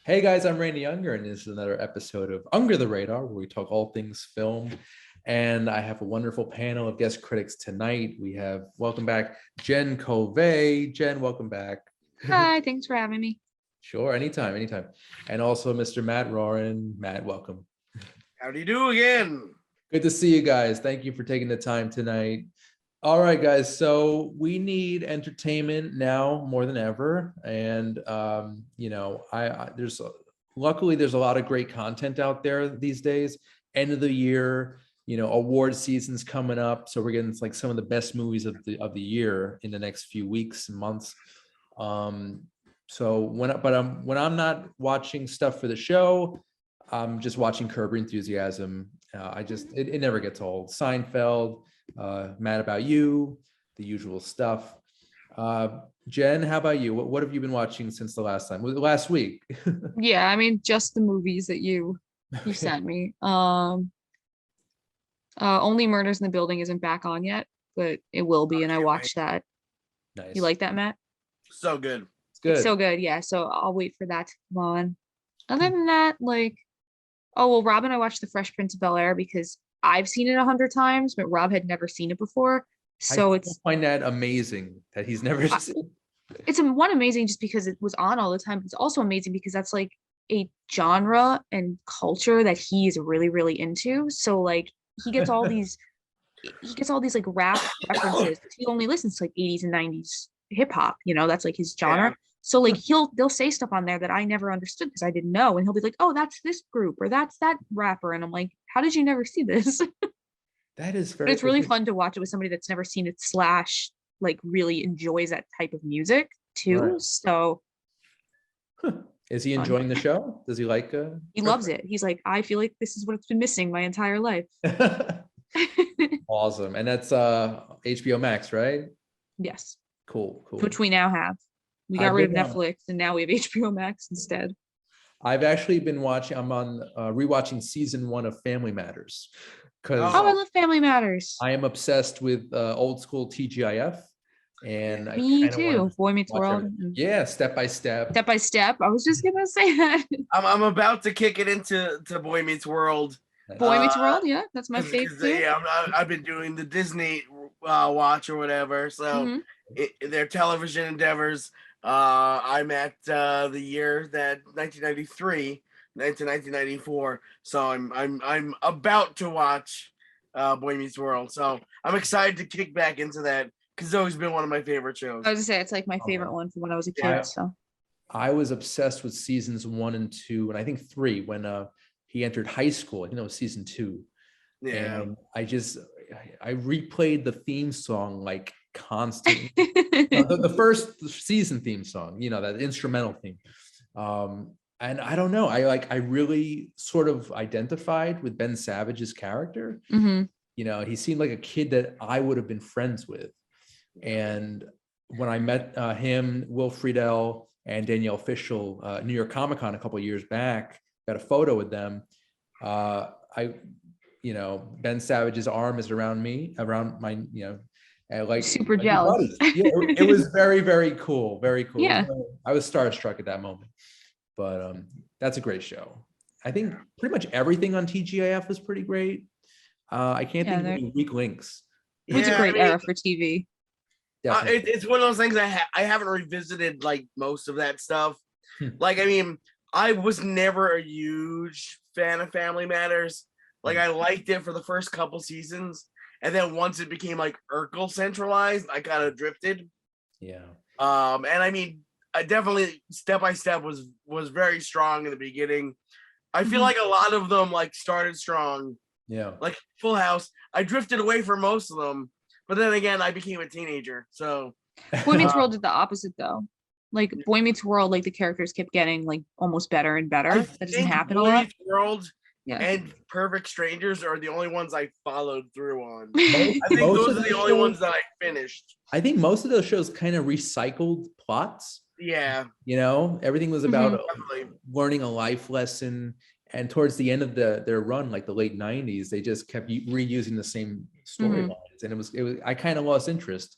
Hey guys, I'm Randy Unger, and this is another episode of Under the Radar, where we talk all things film. And I have a wonderful panel of guest critics tonight. We have, welcome back, Jen Covey. Jen, welcome back. Hi, thanks for having me. Sure, anytime, anytime. And also Mr. Matt Roran. Matt, welcome. How do you do again? Good to see you guys. Thank you for taking the time tonight. All right, guys. So we need entertainment now more than ever, and luckily there's a lot of great content out there these days. End of the year, award season's coming up, so we're getting like some of the best movies of the year in the next few weeks and months. So when I'm not watching stuff for the show, I'm just watching Curb Your Enthusiasm. It never gets old. Seinfeld. Mad About You, the usual stuff. Jen, how about you? What have you been watching since the last time? Last week? Yeah, I mean just the movies that you sent me. Only Murders in the Building isn't back on yet, but it will be, and I watched that. Nice. You like that, Matt? So good. It's good. It's so good, yeah. So I'll wait for that to come on. Other than that, Rob and I watched The Fresh Prince of Bel-Air because I've seen it 100 times, but Rob had never seen it before. So I find that amazing that he's never seen. It's amazing just because it was on all the time, but it's also amazing because that's like a genre and culture that he is really, really into. So like he gets all these like rap references. He only listens to like 80s and 90s hip hop, that's like his genre. Yeah. So like they'll say stuff on there that I never understood because I didn't know. And he'll be like, oh, that's this group or that's that rapper. And I'm like, how did you never see this? That is very. But it's really fun to watch it with somebody that's never seen it / like really enjoys that type of music too. Right. So is he enjoying the show? Does he like he loves it. He's like, I feel like this is what it's been missing my entire life. Awesome. And that's HBO Max, right? Yes. Cool. Which we now have. We got rid of Netflix and now we have HBO Max instead. I've actually been watching, I'm on rewatching season 1 of Family Matters. I love Family Matters. I am obsessed with old school TGIF. And me too. Boy Meets World. Yeah, Step by Step. Step by Step. I was just gonna say that. I'm about to kick it into Boy Meets World. Boy Meets World, yeah, that's my favorite. Yeah, I've been doing the Disney watch or whatever. So their television endeavors. I'm at the year that 1993 to 1994. So I'm about to watch Boy Meets World. So I'm excited to kick back into that because it's always been one of my favorite shows. I was gonna say it's like my favorite one from when I was a kid. Yeah. So I was obsessed with seasons 1 and 2, and I think 3 when he entered high school. I think that was season 2. Yeah. And I replayed the theme song like constantly. the first season theme song, that instrumental theme. And I don't know, I really sort of identified with Ben Savage's character. He seemed like a kid that I would have been friends with. And when I met him, Will Friedle, and Danielle Fishel, New York Comic Con a couple of years back, got a photo with them. Ben Savage's arm is around my, like super jealous. Yeah, it was very, very cool. Very cool. Yeah. I was starstruck at that moment. But that's a great show. I think pretty much everything on TGIF was pretty great. I can't think of any weak links. It's a great era for TV. It's one of those things I haven't revisited like most of that stuff. Like, I mean, I was never a huge fan of Family Matters. Like, I liked it for the first couple seasons, and then once it became like Urkel centralized, I kind of drifted. Yeah. And I mean, I definitely Step by Step was very strong in the beginning. I feel like a lot of them like started strong. Yeah. Like Full House, I drifted away from most of them. But then again, I became a teenager, so. Boy Meets World did the opposite, though. Like Boy Meets World, like the characters kept getting like almost better and better. That doesn't happen a lot. Boy Meets World and Perfect Strangers are the only ones I followed through on. I think those are the only ones that I finished. I think most of those shows kind of recycled plots. Yeah. Everything was about learning a life lesson. And towards the end of their run, like the late 90s, they just kept reusing the same storylines. And it was I kind of lost interest.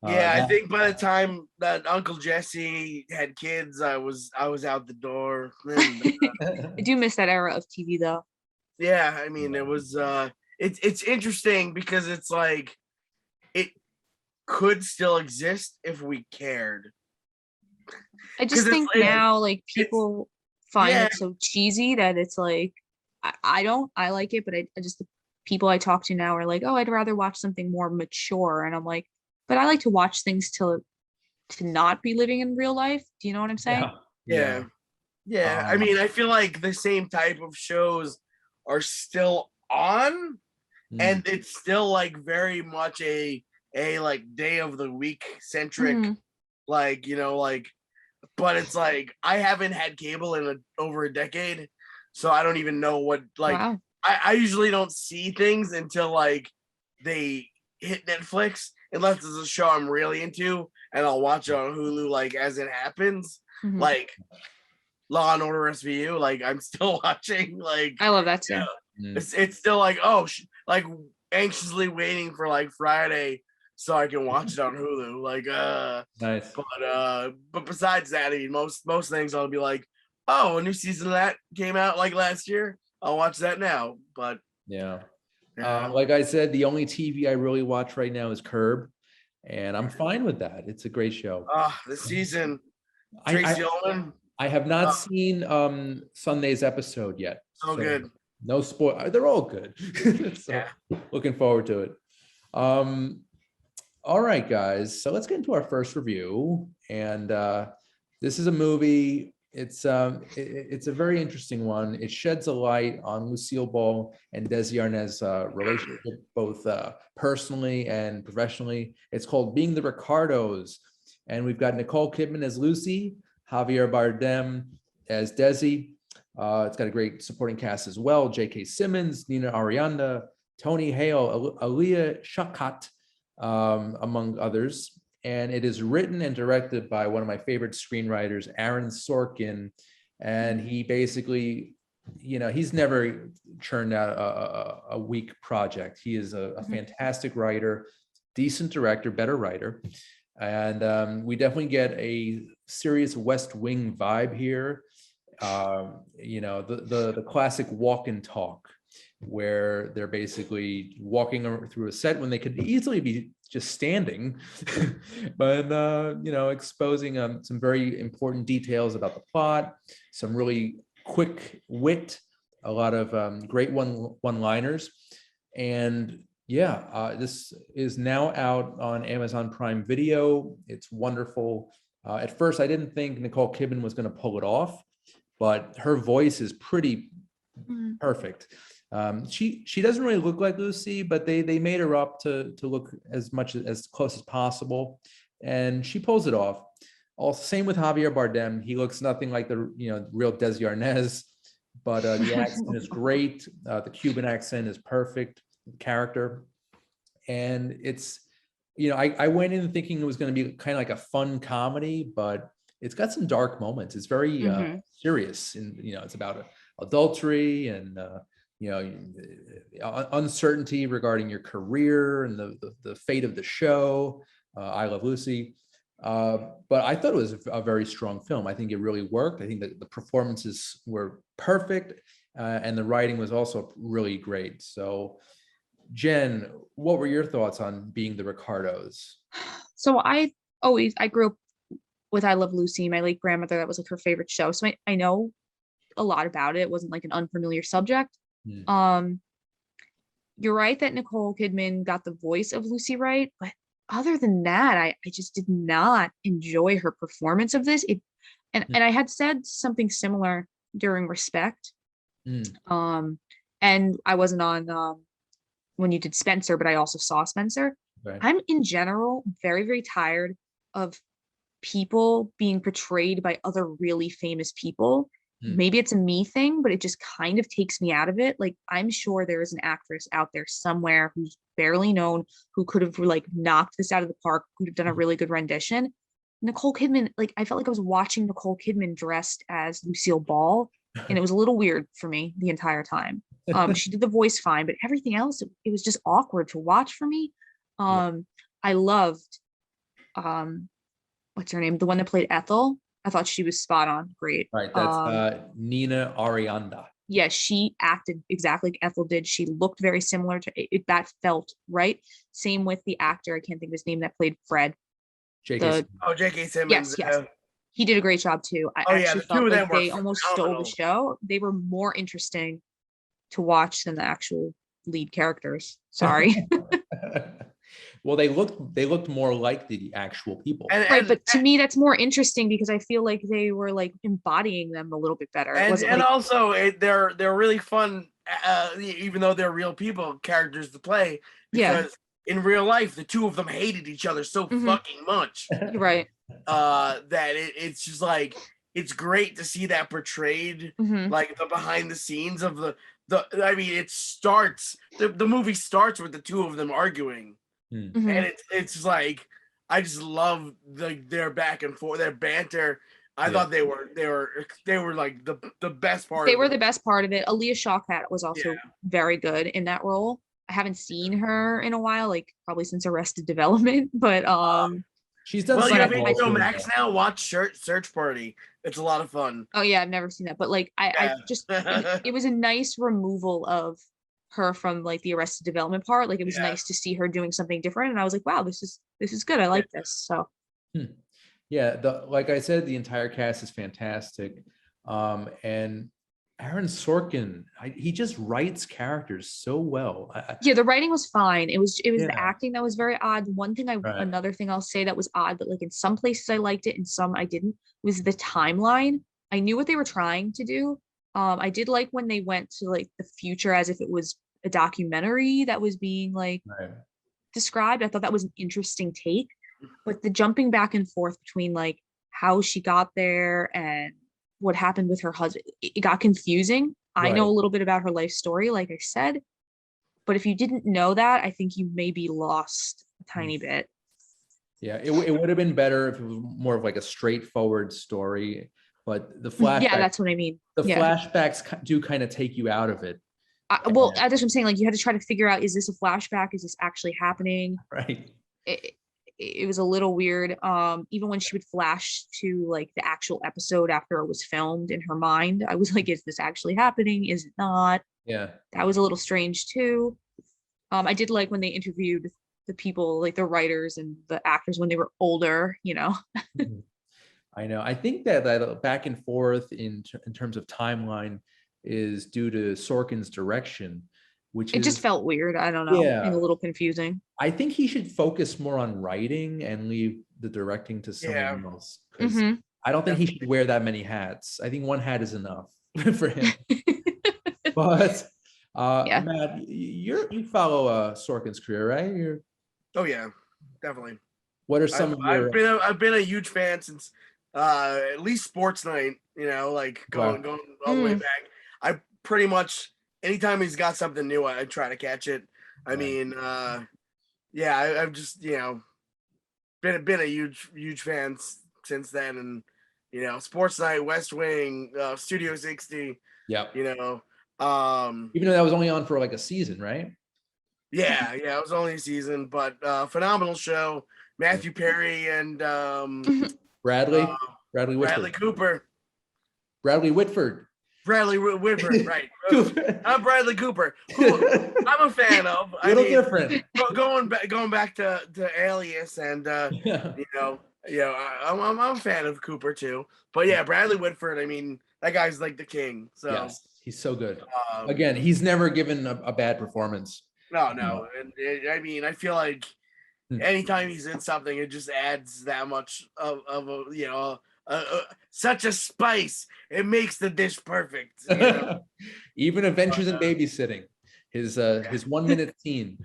Yeah, I Now- think by the time that Uncle Jesse had kids, I was out the door. And, I do miss that era of TV though. yeah, I mean, it was it's interesting because it's like it could still exist if we cared. I just 'Cause it's think like- now like people find yeah. it so cheesy that it's like I like it, but I just the people I talk to now are like, oh, I'd rather watch something more mature. And I'm like, but I like to watch things to not be living in real life. Do you know what I'm saying? Yeah. Yeah. I mean, I feel like the same type of shows are still on, and it's still like very much a like day of the week centric, like, you know, like, but it's like I haven't had cable in over a decade, so I don't even know what like Wow. I usually don't see things until like they hit Netflix, unless it's a show I'm really into, and I'll watch it on Hulu like as it happens. Mhm. Like Law and Order SVU, like I'm still watching. Like I love that too. it's still like like anxiously waiting for like Friday so I can watch it on Hulu. Like Nice. but besides that, I mean most things I'll be like, oh, a new season of that came out like last year. I'll watch that now. But Yeah. Like I said, the only TV I really watch right now is Curb, and I'm fine with that. It's a great show. this season, I Tracy Ullman, have not seen Sunday's episode yet. so good. No spoil. They're all good. So looking forward to it. All right, guys. So let's get into our first review. And this is a movie. It's a very interesting one. It sheds a light on Lucille Ball and Desi Arnaz's relationship, both personally and professionally. It's called Being the Ricardos, and we've got Nicole Kidman as Lucy, Javier Bardem as Desi. It's got a great supporting cast as well: J.K. Simmons, Nina Arianda, Tony Hale, Aaliyah Shawkat, among others. And it is written and directed by one of my favorite screenwriters, Aaron Sorkin. And he basically, you know, he's never churned out a weak project. He is a fantastic writer, decent director, better writer. And we definitely get a serious West Wing vibe here. You know, the classic walk and talk, where they're basically walking through a set when they could easily be just standing, but you know, exposing some very important details about the plot, some really quick wit, a lot of great one-liners, and yeah, this is now out on Amazon Prime Video. It's wonderful. At first, I didn't think Nicole Kidman was going to pull it off, but her voice is pretty perfect. She doesn't really look like Lucy, but they made her up to look as close as possible, and she pulls it off. Also, same with Javier Bardem. He looks nothing like the real Desi Arnaz, but the accent is great. The Cuban accent is perfect. Character, and it's I went in thinking it was going to be kind of like a fun comedy, but it's got some dark moments. It's very serious, and it's about adultery and uncertainty regarding your career and the fate of the show, I Love Lucy. But I thought it was a very strong film. I think it really worked. I think that the performances were perfect, and the writing was also really great. So, Jen, what were your thoughts on Being the Ricardos? So I grew up with I Love Lucy. My late grandmother, that was like her favorite show. So I know a lot about it. It wasn't like an unfamiliar subject. You're right that Nicole Kidman got the voice of Lucy right, but other than that, I just did not enjoy her performance of this. And I had said something similar during Respect. And I wasn't on when you did Spencer, but I also saw Spencer. Right. I'm in general very, very tired of people being portrayed by other really famous people. Maybe it's a me thing, but it just kind of takes me out of it. Like, I'm sure there is an actress out there somewhere who's barely known, who could have like knocked this out of the park, could have done a really good rendition. Nicole Kidman, like, I felt like I was watching Nicole Kidman dressed as Lucille Ball, and it was a little weird for me the entire time. She did the voice fine, but everything else, it was just awkward to watch for me. I loved what's her name? The one that played Ethel. I thought she was spot on. Great. Right. That's Nina Arianda. Yeah, she acted exactly like Ethel did. She looked very similar to it. That felt right. Same with the actor. I can't think of his name that played Fred. J.K. J.K. Simmons. Yes. He did a great job too. I actually the two felt of them like were they almost stole the show. They were more interesting to watch than the actual lead characters. Sorry. Well, they looked more like the actual people. Right, but to me that's more interesting because I feel like they were like embodying them a little bit better. Also they're really fun, even though they're real people characters to play. Because in real life, the two of them hated each other so fucking much. You're right. That it's just like it's great to see that portrayed, like the behind the scenes of the. I mean, it starts the movie starts with the two of them arguing. And it's like I just love their back and forth, their banter. I thought they were like the best part. They were the best part of it. Aaliyah Shawkat was also very good in that role. I haven't seen her in a while, like probably since Arrested Development, but she's done. Well, you have HBO Max now. Watch Search Party. It's a lot of fun. Oh yeah, I've never seen that, but like I just it was a nice removal of her from like the Arrested Development part. Like it was nice to see her doing something different, and I was like, wow, this is good. I like this. So yeah, like I said, the entire cast is fantastic, and Aaron Sorkin, he just writes characters so well. Yeah, the writing was fine. It was the acting that was very odd. Another thing I'll say that was odd, but like in some places I liked it, in some I didn't, was the timeline. I knew what they were trying to do. I did like when they went to like the future as if it was a documentary that was being like described. I thought that was an interesting take, but the jumping back and forth between like how she got there and what happened with her husband, it got confusing. I know a little bit about her life story, like I said, but if you didn't know that, I think you maybe lost a tiny bit. Yeah, it would have been better if it was more of like a straightforward story, but the flashbacks. Yeah, that's what I mean. The flashbacks do kind of take you out of it. That's what I'm saying. Like you had to try to figure out: is this a flashback? Is this actually happening? Right. It was a little weird. Even when she would flash to like the actual episode after it was filmed in her mind, I was like, is this actually happening? Is it not? Yeah. That was a little strange too. I did like when they interviewed the people, like the writers and the actors when they were older, you know. I know. I think that back and forth in terms of timeline is due to Sorkin's direction, which just felt weird. I don't know. Yeah. And a little confusing. I think he should focus more on writing and leave the directing to someone else. I don't think he should wear that many hats. I think one hat is enough for him. But Matt, you follow Sorkin's career, right? Oh yeah, definitely. What are some of your? I've been a huge fan since at least Sports Night. You know, like going all the way back. I pretty much anytime he's got something new, I try to catch it. I mean, I've just been a huge fan since then, and Sports Night, West Wing, Studio 60. Yeah. Even though that was only on for like a season, right? Yeah, it was only a season, but phenomenal show. Matthew Perry and Bradley Whitford. Bradley Whitford, right? I'm Bradley Cooper, who I'm a fan of. Different. Going back to Alias, and I'm a fan of Cooper too. But yeah, Bradley Whitford. I mean, that guy's like the king. So yes, he's so good. Again, he's never given a bad performance. No, and I mean, I feel like anytime he's in something, it just adds that much of such a spice. It makes the dish perfect. Even Adventures in Babysitting, his 1 minute scene.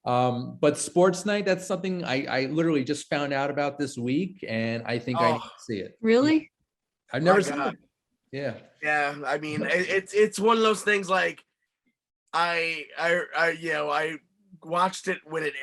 But Sports Night, that's something I literally just found out about this week, and I think I need to see it. Really? I've never seen it. Yeah. Yeah, I mean, it's one of those things like I watched it when it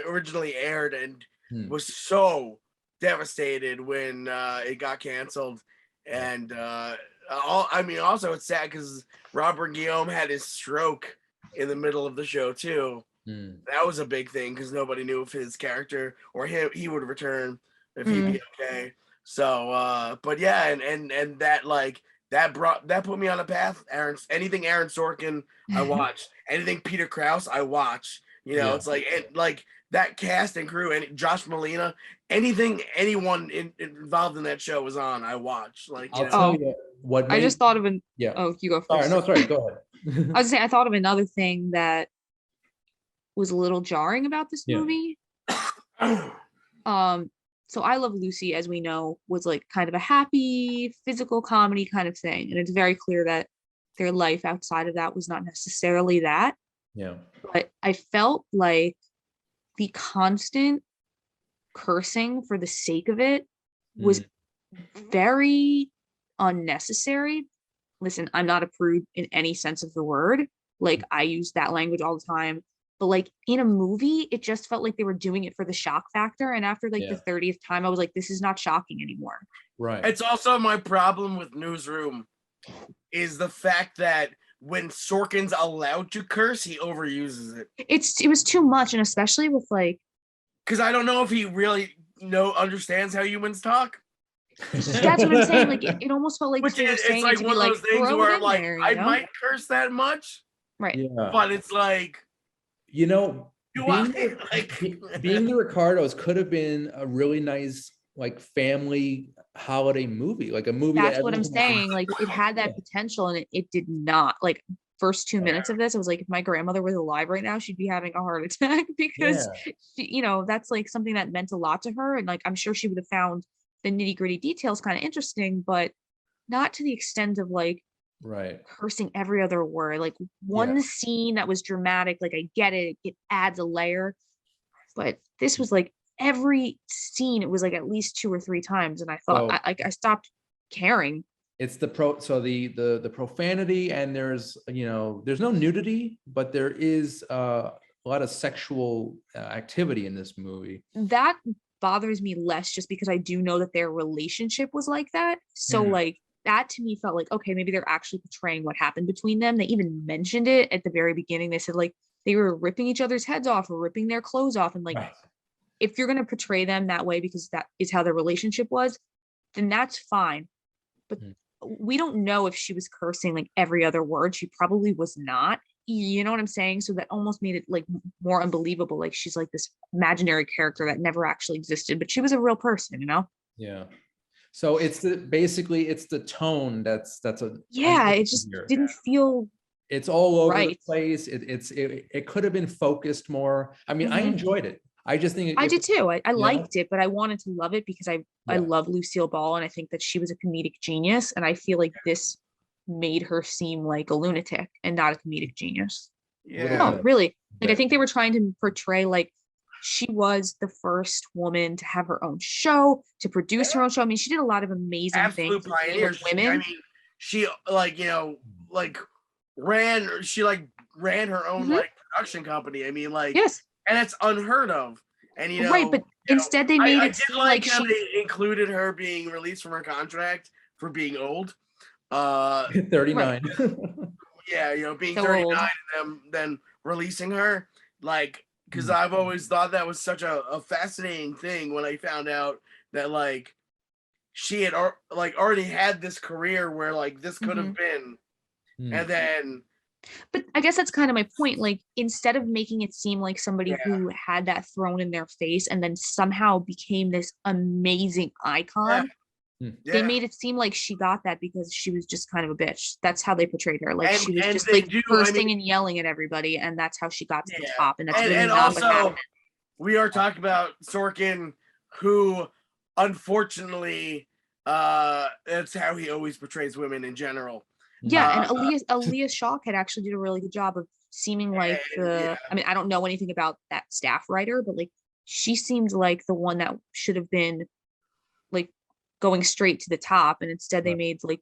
originally aired and was so devastated when it got canceled, and also it's sad because Robert Guillaume had his stroke in the middle of the show too. That was a big thing because nobody knew if his character or he would return, if he'd be okay. So, but yeah, and that like that put me on a path. Anything Aaron Sorkin, I watch. Anything Peter Krause, I watch. You know, it's like that cast and crew, and Josh Malina, anyone involved in that show was on, I watch. Like, I'll tell you what I just thought of an. Yeah. Oh, you go Sorry, first. no, sorry, go ahead. I was saying I thought of another thing that was a little jarring about this movie. So I Love Lucy, as we know, was like kind of a happy physical comedy kind of thing, and it's very clear that their life outside of that was not necessarily that. Yeah. But I felt like the constant cursing for the sake of it was very unnecessary. Listen, I'm not a prude in any sense of the word. Like, I use that language all the time. But like in a movie, it just felt like they were doing it for the shock factor. And after like the 30th time, I was like, this is not shocking anymore. Right. It's also my problem with Newsroom is the fact that when Sorkin's allowed to curse, he overuses it. It was too much, and especially with like, because I don't know if he really understands how humans talk. That's what I'm saying. Like it almost felt like they were saying it's like one of those things where I'm like, there, I might curse that much, right? Yeah. But it's like, being being the Ricardos could have been a really nice like family holiday movie, like a movie. That's what I'm saying. Like it had that potential, and it did not. Like first 2 minutes of this, I was like, if my grandmother was alive right now, she'd be having a heart attack because she, that's like something that meant a lot to her, and like I'm sure she would have found the nitty gritty details kind of interesting, but not to the extent of like cursing every other word. Like one scene that was dramatic, like I get it, it adds a layer, but this was like every scene, it was like at least 2 or 3 times, and I thought I stopped caring. It's the the profanity, and there's there's no nudity, but there is a lot of sexual activity in this movie. That bothers me less, just because I do know that their relationship was like that. So like that to me felt like, okay, maybe they're actually portraying what happened between them. They even mentioned it at the very beginning. They said like they were ripping each other's heads off or ripping their clothes off, and like if you're going to portray them that way because that is how their relationship was, then that's fine. But we don't know if she was cursing like every other word. She probably was not. You know what I'm saying? So that almost made it like more unbelievable. Like she's like this imaginary character that never actually existed, but she was a real person, Yeah. So it's basically it's the tone that's a it just didn't feel. It's all over the place. It could have been focused more. I mean, I enjoyed it. I just think I did too. I liked it, but I wanted to love it because I love Lucille Ball, and I think that she was a comedic genius, and I feel like this made her seem like a lunatic and not a comedic genius. No, really. Like I think they were trying to portray like she was the first woman to have her own show, to produce her own show. I mean, she did a lot of amazing things with women. I mean, she like ran her own like production company. I mean, like and it's unheard of. And but instead they made it seem like how they included her being released from her contract for being old. 39. Being so 39 and then releasing her, like, because I've always thought that was such a fascinating thing when I found out that like she had already had this career where like this could have been, and then. But I guess that's kind of my point. Like, instead of making it seem like somebody who had that thrown in their face and then somehow became this amazing icon, they made it seem like she got that because she was just kind of a bitch. That's how they portrayed her. Like, she was just like cursing and yelling at everybody, and that's how she got to the top. And that's really not what happened. We are talking about Sorkin, who unfortunately, that's how he always portrays women in general. Yeah, and Aaliyah Shawkat had actually did a really good job of seeming like I mean, I don't know anything about that staff writer, but like she seemed like the one that should have been like going straight to the top, and instead they made like,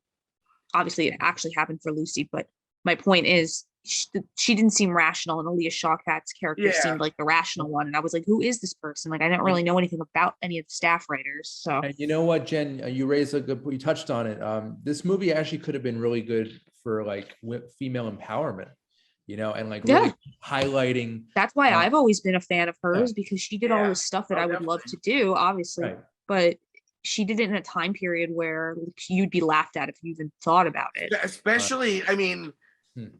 obviously it actually happened for Lucy, but my point is she didn't seem rational, and Aaliyah Shawkat's character seemed like the rational one, and I was like, who is this person? Like I didn't really know anything about any of the staff writers. So and you know what, Jen, you raised a good point. You touched on it. This movie actually could have been really good for like female empowerment, and like Yeah. really highlighting. That's why I've always been a fan of hers, because she did all Yeah. this stuff that Oh, I would love to do, obviously, Right. but she did it in a time period where you'd be laughed at if you even thought about it. Especially, I mean,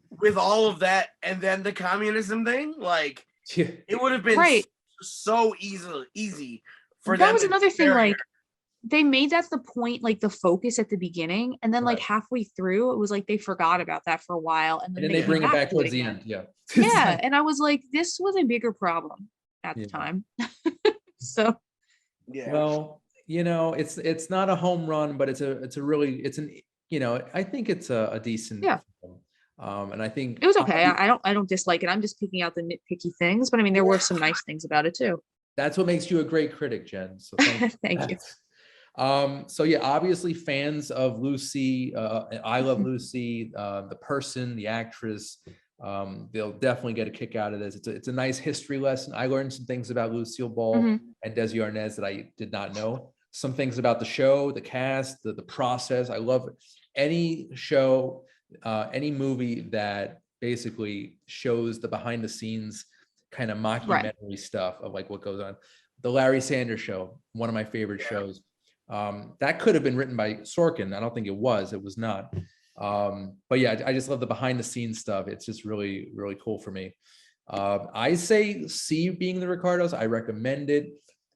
with all of that and then the communism thing, like it would have been Right. so easy for That them was to another thing, bury like they made that the point, like the focus at the beginning, and then like Right. halfway through, it was like they forgot about that for a while, and And then then they came bring it back to towards the again. end. Yeah. Yeah, and I was like, this was a bigger problem at the Yeah. time. So Yeah. Well, it's not a home run, but it's a really I think it's a decent Yeah. film. And I think it was okay. I don't dislike it. I'm just picking out the nitpicky things, but I mean, there were some nice things about it too. that's what makes you a great critic, Jen. So thank you. Thank you. So yeah, obviously fans of Lucy, I Love Lucy, the person, the actress, they'll definitely get a kick out of this. It's a nice history lesson. I learned some things about Lucille Ball and Desi Arnaz that I did not know. Some things about the show, the cast, the process. I love it. Any show, any movie that basically shows the behind the scenes kind of mockumentary stuff of like what goes on. The Larry Sanders Show, one of my favorite shows. That could have been written by Sorkin. I don't think it was. It was not. But yeah, I just love the behind the scenes stuff. It's just really, really cool for me. I say see Being the Ricardos. I recommend it.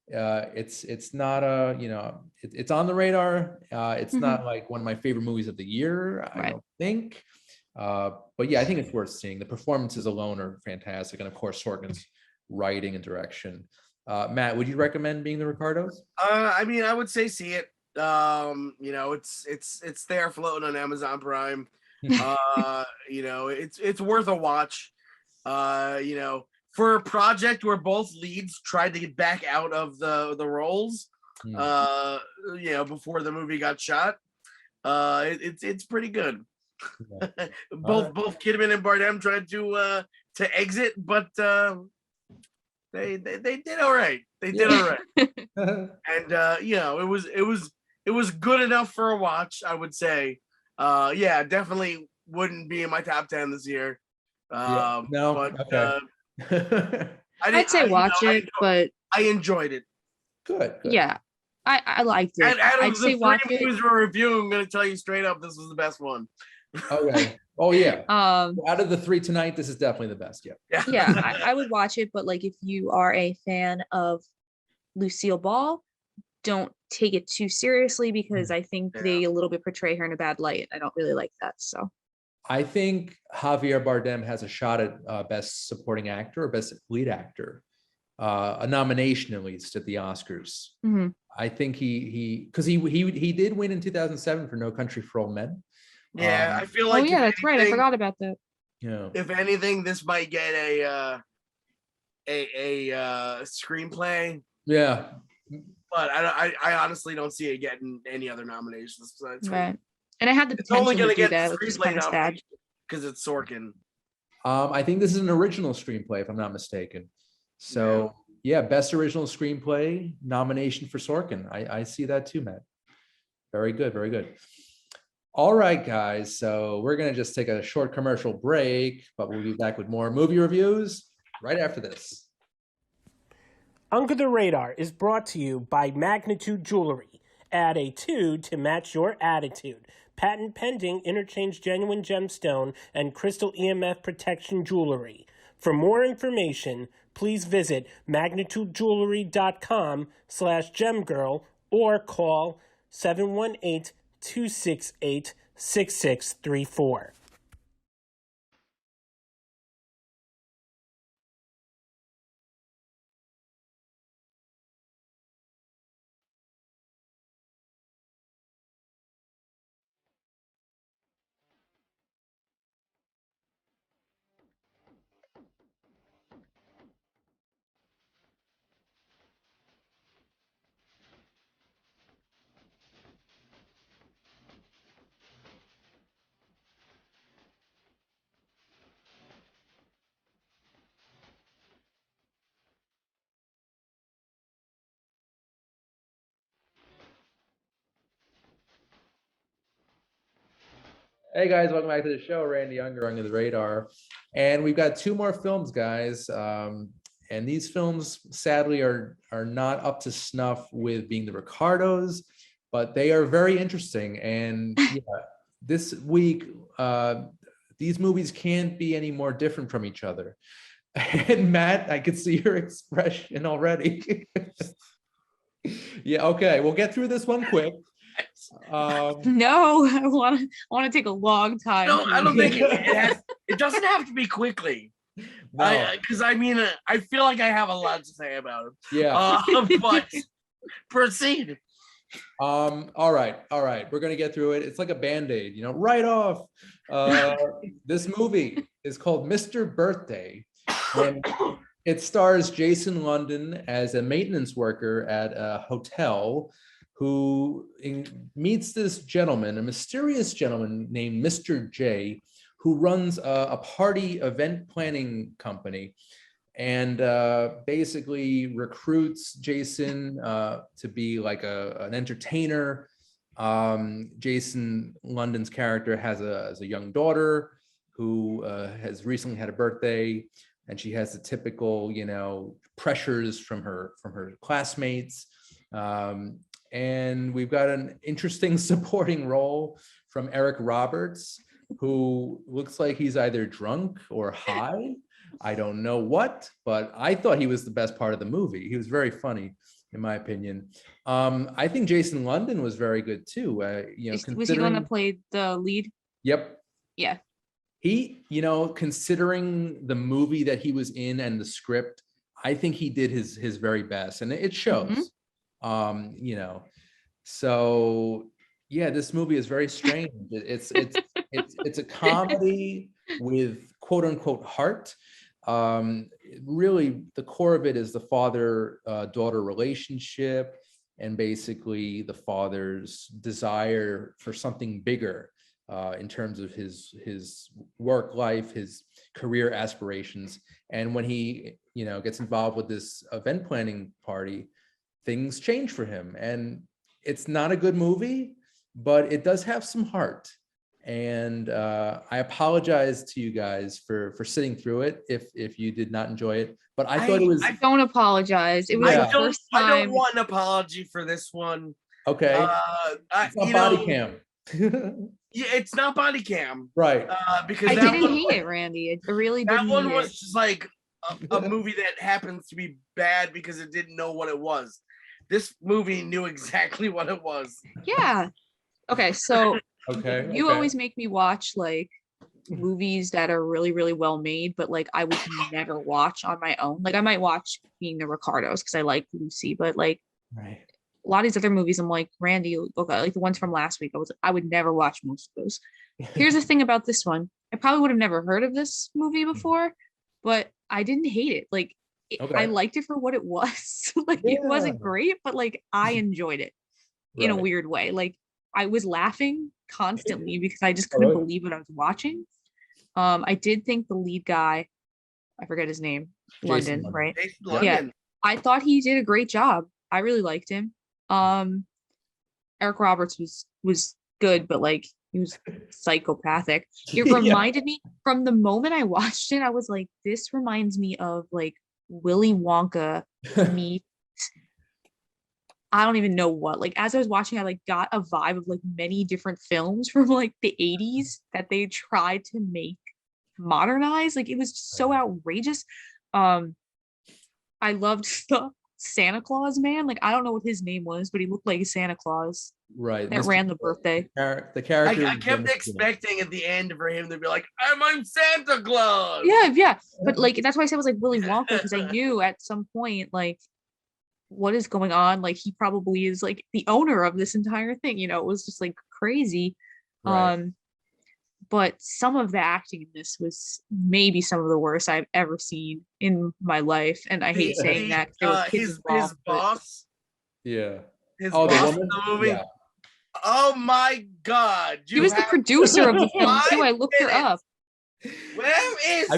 It's not it's on the radar. It's not like one of my favorite movies of the year, I don't think. But yeah, I think it's worth seeing. The performances alone are fantastic, and of course Sorkin's writing and direction. Matt, would you recommend Being the Ricardos? I mean, I would say see it. It's there floating on Amazon Prime. It's worth a watch. For a project where both leads tried to get back out of the roles, before the movie got shot, it's pretty good. Yeah. both Kidman and Bardem tried to exit, but they did all right. They did all right. And it was good enough for a watch, I would say. Definitely wouldn't be in my top 10 this year. No, But okay. I'd say watch it, but I enjoyed it. Good. Yeah, I liked it. Out I'd of say the watch three movies we're reviewing, I'm going to tell you straight up, this was the best one. Okay. Oh yeah. it. Out of the three tonight, this is definitely the best. Yeah. Yeah, I would watch it, but like if you are a fan of Lucille Ball, don't take it too seriously, because I think they a little bit portray her in a bad light. I don't really like that. So I think Javier Bardem has a shot at Best Supporting Actor or Best Lead Actor, a nomination at least at the Oscars. I think because he did win in 2007 for No Country for Old Men. Yeah, I feel like that's right. I forgot about that. Yeah. If anything, this might get a screenplay. Yeah. But I honestly don't see it getting any other nominations. Right. And I had the potential only going to to do get that, the which is screenplay kind of sad. nomination because it's Sorkin. I think this is an original screenplay, if I'm not mistaken. So yeah, Best Original Screenplay nomination for Sorkin. I see that too, Matt. Very good, very good. All right, guys. So we're gonna just take a short commercial break, but we'll be back with more movie reviews right after this. Under the Radar is brought to you by Magnitude Jewelry. Add a 2 to match your attitude. Patent pending, interchange genuine gemstone and crystal EMF protection jewelry. For more information, please visit magnitudejewelry.com/gemgirl or call 718-268-6634. Hey guys, welcome back to the show. Randy Unger, Under the Radar. And we've got 2 more films, guys. And these films, sadly, are not up to snuff with being the Ricardos, but they are very interesting. And yeah, this week, these movies can't be any more different from each other. And Matt, I could see your expression already. Yeah, okay, we'll get through this one quick. No, I want to take a long time. No, I don't think it doesn't have to be quickly. No. Because I mean, I feel like I have a lot to say about it. Yeah. But proceed. All right. We're gonna get through it. It's like a band-aid, right off. This movie is called Mr. Birthday, and it stars Jason London as a maintenance worker at a hotel who meets this gentleman, a mysterious gentleman named Mr. J, who runs a party event planning company, and basically recruits Jason to be like an entertainer. Jason London's character has a young daughter who has recently had a birthday, and she has the typical, pressures from her classmates. And we've got an interesting supporting role from Eric Roberts, who looks like he's either drunk or high. I don't know what, but I thought he was the best part of the movie. He was very funny, in my opinion. I think Jason London was very good too. Was he the one that played the lead? Yep. Yeah. He, considering the movie that he was in and the script, I think he did his very best, and it shows. Mm-hmm. So yeah, this movie is very strange. It's a comedy with quote unquote heart. Really, the core of it is the father-daughter relationship, and basically the father's desire for something bigger in terms of his work life, his career aspirations. And when he gets involved with this event planning party, things change for him. And it's not a good movie, but it does have some heart. And I apologize to you guys for sitting through it if you did not enjoy it. But I thought it was. I don't apologize. It was the first time. I don't want an apology for this one. Okay. It's not body cam. Yeah, it's not body cam. Right. Because I didn't hate it, Randy. I really didn't. That one was just like a movie that happens to be bad because it didn't know what it was. This movie knew exactly what it was. Yeah. Okay, so you okay. always make me watch like movies that are really, really well made, but like I would never watch on my own. Like I might watch Being the Ricardos because I like Lucy, but like right. A lot of these other movies, I'm like, Randy, okay, like the ones from last week, I would never watch most of those. Here's the thing about this one. I probably would have never heard of this movie before, but I didn't hate it. Like I liked it for what it was. Like it wasn't great, but like I enjoyed it in a weird way. Like I was laughing constantly because I just couldn't believe what I was watching. I did think the lead guy, I forget his name, London, right? London. Yeah, I thought he did a great job. I really liked him. Eric Roberts was good, but like he was psychopathic. It reminded me from the moment I watched it, I was like, this reminds me of like Willy Wonka meets I don't even know what. Like as I was watching, I like got a vibe of like many different films from like the 80s that they tried to make modernize. Like it was so outrageous. I loved the Santa Claus man. Like I don't know what his name was, but he looked like Santa Claus. Right. That ran the birthday. The character. I kept expecting at the end for him to be like, I'm Santa Claus. Yeah. But like that's why I said it was like Willy Wonka, because I knew at some point like what is going on. Like he probably is like the owner of this entire thing. It was just like crazy. Right. But some of the acting in this was maybe some of the worst I've ever seen in my life. And I hate saying that. His boss. Yeah. His boss in the movie. Yeah. Oh my God. He was the producer of the film too. I looked her up. Where is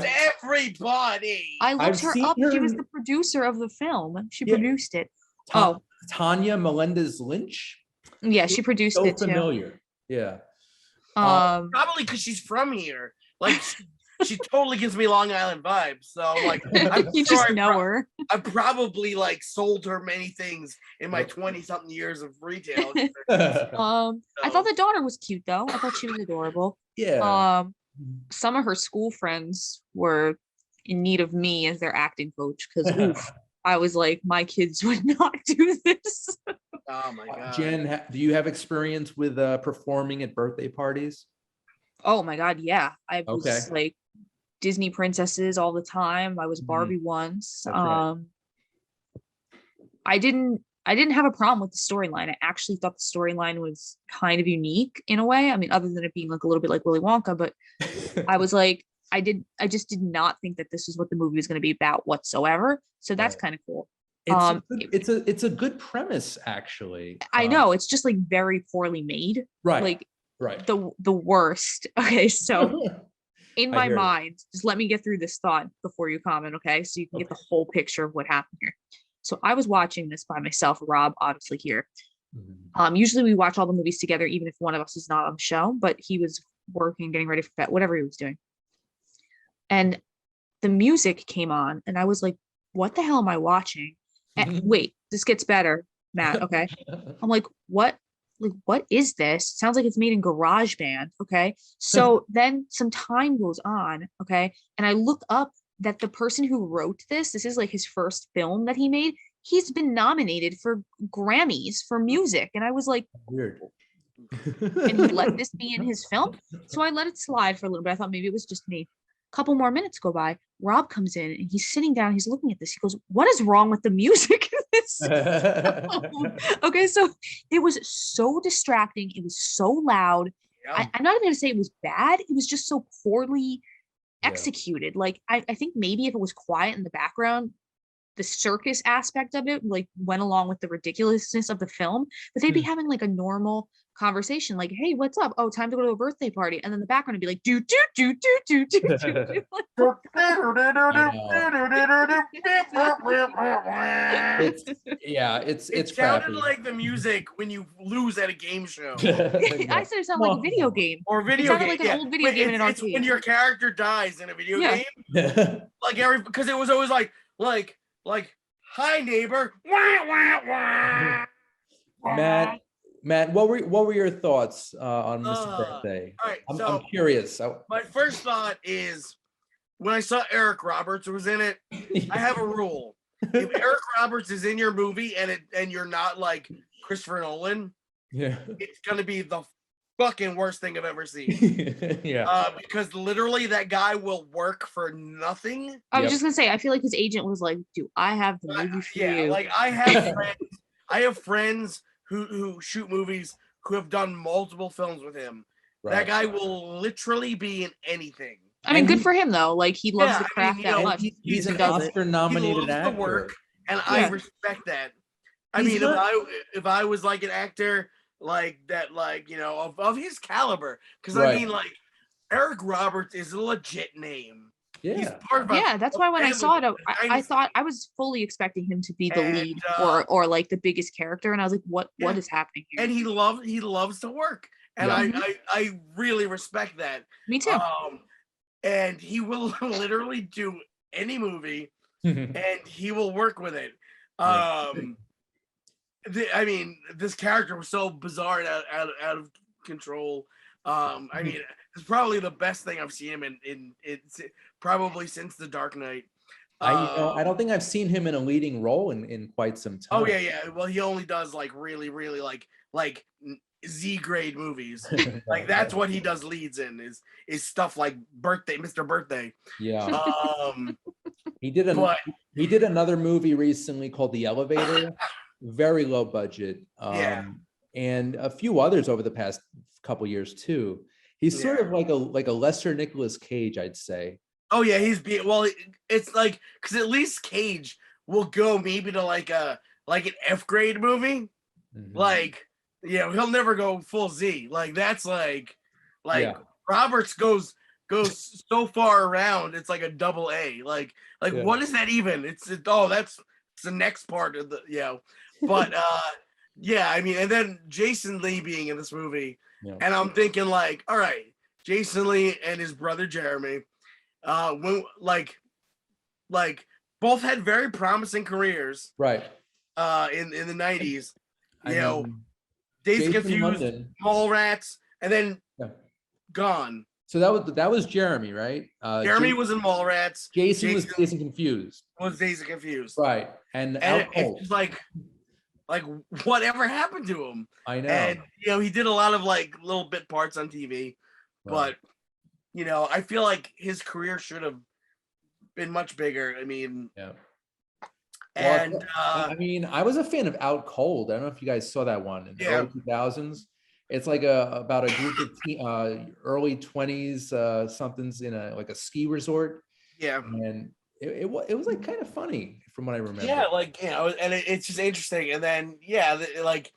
everybody? I looked her up. She was the producer of the film. She produced it. Tanya Melendez Lynch. Yeah, she produced it too. Familiar. Yeah. Probably because she's from here. Like she totally gives me Long Island vibes. So like I'm you sure just know her. I probably like sold her many things in my 20-something years of retail. I thought the daughter was cute though. I thought she was adorable. Yeah. Some of her school friends were in need of me as their acting coach because oof, I was like, my kids would not do this. Oh my god. Jen, do you have experience with performing at birthday parties? Oh my god, yeah. I was like Disney princesses all the time. I was Barbie once. That's right. I didn't have a problem with the storyline. I actually thought the storyline was kind of unique in a way. I mean, other than it being like a little bit like Willy Wonka, but I was like, I just did not think that this is what the movie was going to be about whatsoever. So that's kind of cool. It's a good premise, actually. I know it's just like very poorly made. Right. Like right. The worst. Okay, so in my mind, just let me get through this thought before you comment, okay? So you can get the whole picture of what happened here. So I was watching this by myself, Rob obviously here. Usually we watch all the movies together, even if one of us is not on the show, but he was working, getting ready for bed, whatever he was doing. And the music came on and I was like, what the hell am I watching? And wait, this gets better, Matt, okay? I'm like, what is this? Sounds like it's made in GarageBand, okay? So then some time goes on, okay? And I look up that the person who wrote this is like his first film that he made. He's been nominated for Grammys for music. And I was like, weird. And he let this be in his film. So I let it slide for a little bit. I thought maybe it was just me. A couple more minutes go by. Rob comes in and he's sitting down. He's looking at this. He goes, what is wrong with the music in this? Okay, so it was so distracting. It was so loud. Yeah. I'm not even going to say it was bad. It was just so poorly executed. Like, I think maybe if it was quiet in the background, the circus aspect of it like went along with the ridiculousness of the film, but they'd be having like a normal conversation, like, hey, what's up? Oh, time to go to a birthday party. And then the background would be like, do. It sounded like the music when you lose at a game show. I said it sounded like a video game. Or video game. Like an old video game in an arcade. It's when your character dies in a video game. Like because it was always like, hi neighbor. Matt, what were your thoughts on Mr. Birthday? All right, I'm curious. My first thought is when I saw Eric Roberts was in it, I have a rule. If Eric Roberts is in your movie and you're not like Christopher Nolan, it's gonna be the fucking worst thing I've ever seen. Because literally that guy will work for nothing. I was just gonna say, I feel like his agent was like, "Do I have the movie for you?" Like I have friends who shoot movies who have done multiple films with him. Right. That guy will literally be in anything. I mean, good for him though. Like he loves the craft that much. He's an Oscar-nominated actor. The work, and I respect that. I mean, if I was like an actor like that, like of his caliber, because I mean, like Eric Roberts is a legit name. Yeah, that's why when I saw it, I thought I was fully expecting him to be the lead or like the biggest character, and I was like, what is happening here? And he loves to work, and I really respect that. Me too. And he will literally do any movie, and he will work with it. I mean, this character was so bizarre and out of control. I mean, it's probably the best thing I've seen him in probably since The Dark Knight. I don't think I've seen him in a leading role in quite some time. Oh yeah. Well, he only does like really like Z grade movies. Like that's what he does leads in is stuff like Mr. Birthday. Yeah. He did another movie recently called The Elevator, very low budget. And a few others over the past couple years too. He's sort of like a lesser Nicolas Cage, I'd say. Oh yeah, it's like because at least Cage will go maybe to like an F grade movie, like he'll never go full Z. Like that's like Roberts goes so far around, it's like a double A. Like what is that even? It's the next part of the but I mean, and then Jason Lee being in this movie, And I'm thinking like, all right, Jason Lee and his brother Jeremy, when like both had very promising careers, right? In the 90s. I You know, mean, Days Jason Confused, London. Mallrats, and then Yeah. gone. So that was Jeremy, right? Jeremy was in Mallrats. Jason was Dazed and Confused. Was Days and Confused. Right. And Out Cold. It's like whatever happened to him? I know. And you know, he did a lot of like little bit parts on TV, but you know, I feel like his career should have been much bigger. I mean, yeah. And well, I mean, I was a fan of Out Cold. I don't know if you guys saw that one in the early 2000s. It's like about a group of early 20s something's in a ski resort. Yeah. And it was like kind of funny from what I remember. Yeah, like, you know, and it's just interesting. And then like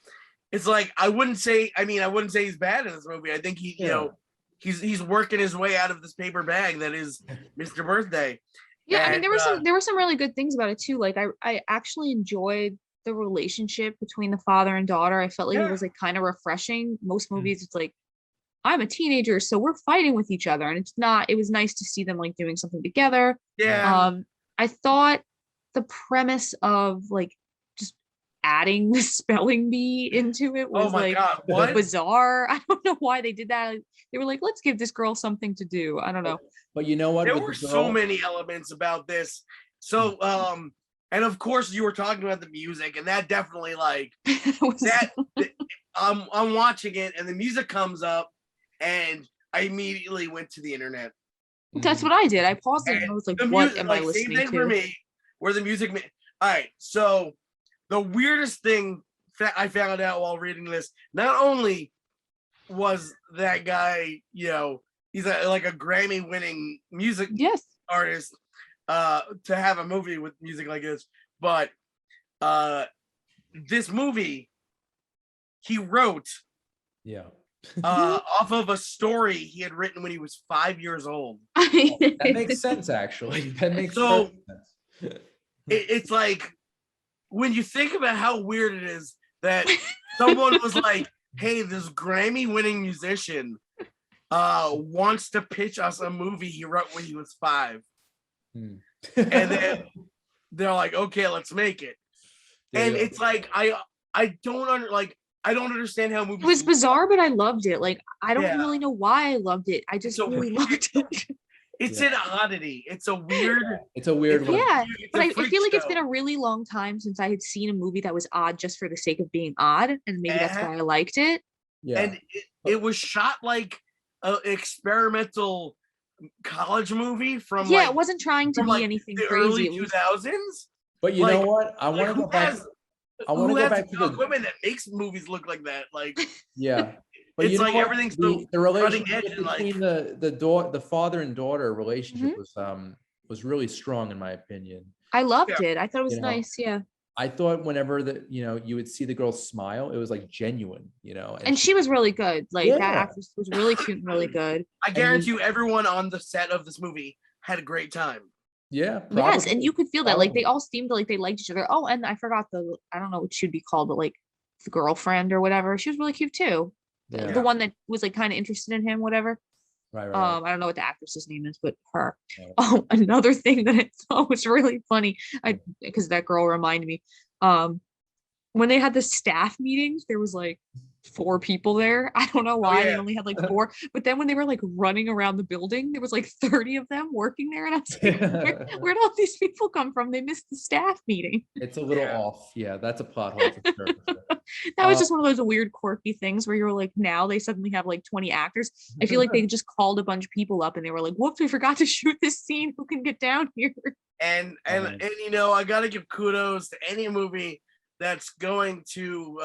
it's like I wouldn't say he's bad in this movie. I think you know, he's working his way out of this paper bag that is Mr. Birthday. Yeah, I mean there were some really good things about it too. Like I actually enjoyed the relationship between the father and daughter. I felt like it was like kind of refreshing. Most movies it's like, I'm a teenager, so we're fighting with each other, and it's not. It was nice to see them like doing something together. Yeah. I thought the premise of like just adding the spelling bee into it was bizarre. I don't know why they did that. They were like, let's give this girl something to do. I don't know. But you know what? There were so many elements about this. So and of course you were talking about the music, and that definitely like I'm watching it and the music comes up and I immediately went to the internet. That's what I did. I paused it and I was like, what am I listening to? Same thing for me, where the music all right, so the weirdest thing I found out while reading this, not only was that guy, you know, he's like a Grammy-winning music artist, to have a movie with music like this, but this movie he wrote off of a story he had written when he was 5 years old. That makes sense, actually. That makes sense. It's like when you think about how weird it is that someone was like, hey, this Grammy-winning musician wants to pitch us a movie he wrote when he was 5. And then they're like, okay, let's make it. And it's like I don't understand how movies. It was bizarre, but I loved it. Like I don't really know why I loved it. I just really loved it. It's an oddity. It's a weird one. Yeah, but I feel like show. It's been a really long time since I had seen a movie that was odd just for the sake of being odd, and maybe that's why I liked it. Yeah, and it was shot like an experimental college movie from it wasn't trying to be anything the crazy. Early 2000s. But you know what? I want to go back. I want to go back to the equipment that makes movies look like that. Like but it's like everything's the relationship between like, the father and daughter relationship was really strong in my opinion. I loved it. I thought it was nice. Yeah. I thought whenever you would see the girl smile, it was like genuine, and she was really good. Like that actress was really cute and really good. I guarantee you everyone on the set of this movie had a great time. Yeah. Probably. Yes. And you could feel that like they all seemed like they liked each other. Oh, and I forgot I don't know what she'd be called, but like the girlfriend or whatever. She was really cute too. The one that was like kind of interested in him, whatever. Right. I don't know what the actress's name is, but her. Yeah. Oh, another thing that I thought was really funny, because that girl reminded me, when they had the staff meetings, there was like 4 people there. I don't know why they only had like 4, but then when they were like running around the building, there was like 30 of them working there, and I was like, where'd all these people come from? They missed the staff meeting. It's a little off. Yeah, that's a plot hole for sure. That was just one of those weird quirky things where you're like, now they suddenly have like 20 actors. I feel like they just called a bunch of people up and they were like, whoops, we forgot to shoot this scene. Who can get down here? And you know, I gotta give kudos to any movie that's going to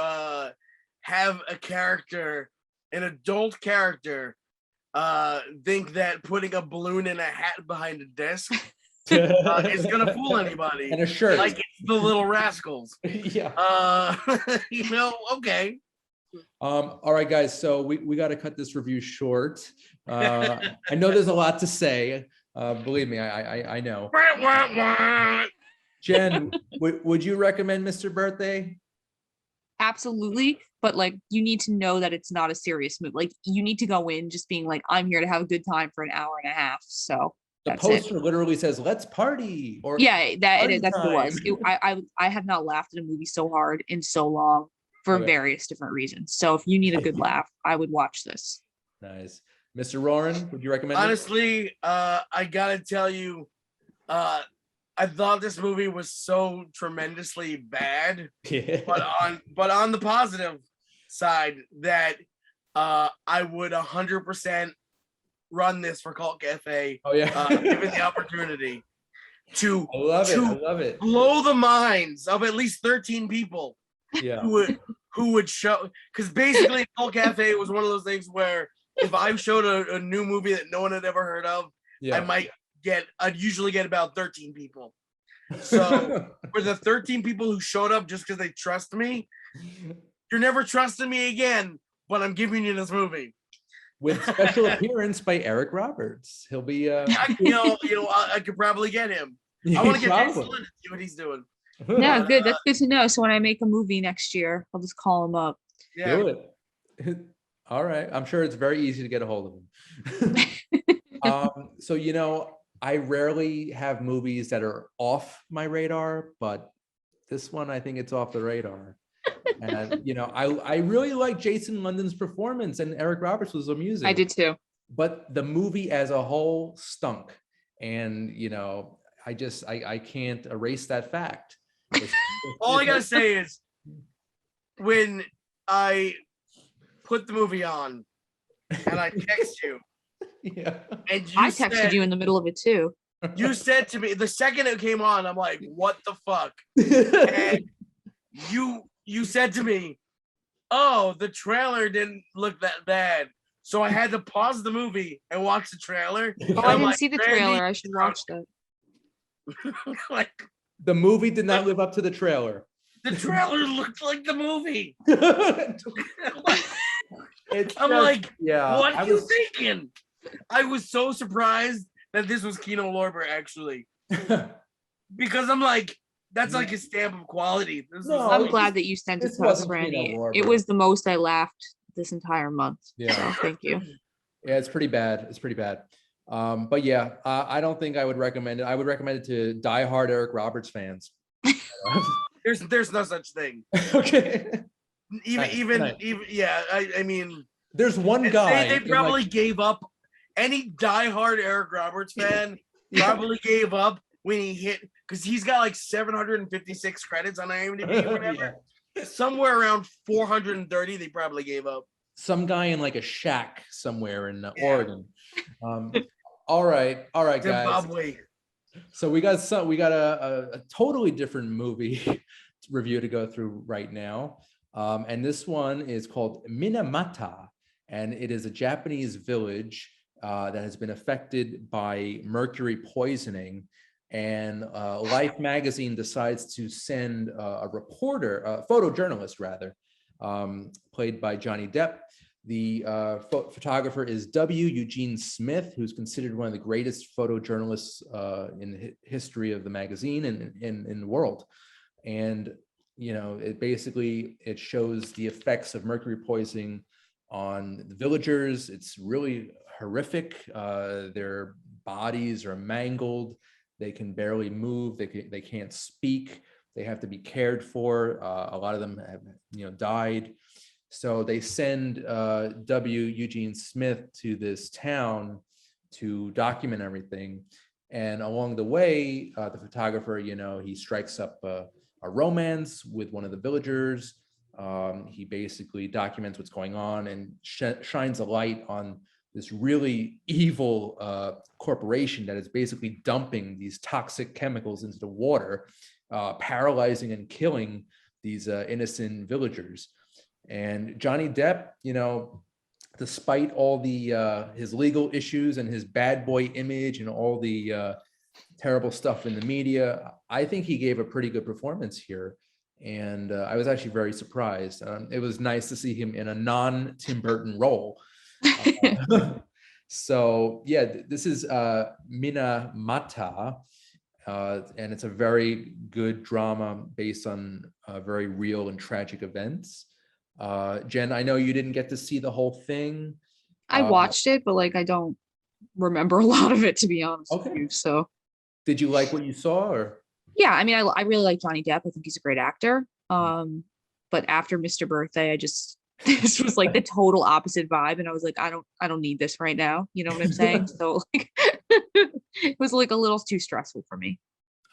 have a character, an adult character, think that putting a balloon in a hat behind a desk is gonna fool anybody. And a shirt. Like it's the Little Rascals. Yeah. You know, okay. All right, guys. So we got to cut this review short. I know there's a lot to say. Believe me, I know. Jen, would you recommend Mr. Birthday? absolutely, but like you need to know that it's not a serious movie. Like you need to go in just being like, I'm here to have a good time for an hour and a half. So The that's it. poster literally says "Let's party" or Yeah, party that's what it was. time. I have not laughed at a movie so hard in so long for Okay. various different reasons. So if you need a good laugh, I would watch this. Nice. Mr. Roran, would you recommend it? Honestly, I gotta tell you, I thought this movie was so tremendously bad, Yeah. but on the positive side, that I would 100% run this for Cult Cafe, Oh yeah. given the opportunity to I love it. I love it. blow the minds of at least 13 people Yeah. who would show, because basically Cult Cafe was one of those things where if I showed a new movie that no one had ever heard of, Yeah. I'd usually get about 13 people. So for the 13 people who showed up just because they trust me, you're never trusting me again, but I'm giving you this movie. With special appearance by Eric Roberts. He'll be I could probably get him. I want to get Jason Probably. Lynn and see what he's doing. Yeah, good. That's good to know. So when I make a movie next year, I'll just call him up. Yeah. Do it. All right. I'm sure it's very easy to get a hold of him. So, I rarely have movies that are off my radar, but this one, I think it's off the radar. And, I really like Jason London's performance, and Eric Roberts was amusing. I did too. But the movie as a whole stunk. And, I can't erase that fact. All I gotta say is, when I put the movie on and I text you, Yeah. and I texted you in the middle of it too. you said to me the second it came on, I'm like, what the fuck? And you said to me, oh, the trailer didn't look that bad. So I had to pause the movie and watch the trailer. Oh, I didn't see the trailer. I should watch that. Like, The movie did not live up to the trailer. the trailer looked like the movie. It's I'm just- like, yeah, what I are you was- thinking? I was so surprised that this was Kino Lorber, actually. Because I'm like, that's like a stamp of quality. This No, was I'm like- glad that you sent it this to us, wasn't Randy. Kino It Lorber. was the most I laughed this entire month. Yeah. So thank you. Yeah, it's pretty bad. It's pretty bad. But yeah, I don't think I would recommend it. I would recommend it to diehard Eric Roberts fans. There's no such thing. Okay. Even Nice. yeah. I mean, There's one guy. they in, probably like- gave up. Any diehard Eric Roberts fan probably gave up when he hit, because he's got like 756 credits on IMDb or whatever. Yeah. Somewhere around 430, they probably gave up. Some guy in like a shack somewhere in Yeah. Oregon. All right, guys. Zimbabwe. So we got a totally different movie review to go through right now. And this one is called Minamata, and it is a Japanese village that has been affected by mercury poisoning. And Life magazine decides to send a reporter, a photojournalist rather, played by Johnny Depp. The photographer is W. Eugene Smith, who's considered one of the greatest photojournalists in the history of the magazine and in the world. And it shows the effects of mercury poisoning on the villagers. It's really horrific. Their bodies are mangled. They can barely move. They can't speak. They have to be cared for. A lot of them have died. So they send W. Eugene Smith to this town to document everything. And along the way, the photographer, he strikes up a romance with one of the villagers. He basically documents what's going on and shines a light on this really evil corporation that is basically dumping these toxic chemicals into the water, paralyzing and killing these innocent villagers. And Johnny Depp, despite all the his legal issues and his bad boy image and all the terrible stuff in the media, I think he gave a pretty good performance here. And I was actually very surprised. It was nice to see him in a non-Tim Burton role. So yeah, this is Minamata. and it's a very good drama based on very real and tragic events. Jen, I know you didn't get to see the whole thing. I watched it, but like I don't remember a lot of it, to be honest with Okay. you. So Did you like what you saw, or? yeah, I mean, I really like Johnny Depp. I think he's a great actor. But after Mr. Birthday, I just this was like the total opposite vibe, and I was like, I don't need this right now. You know what I'm saying? So like, it was like a little too stressful for me.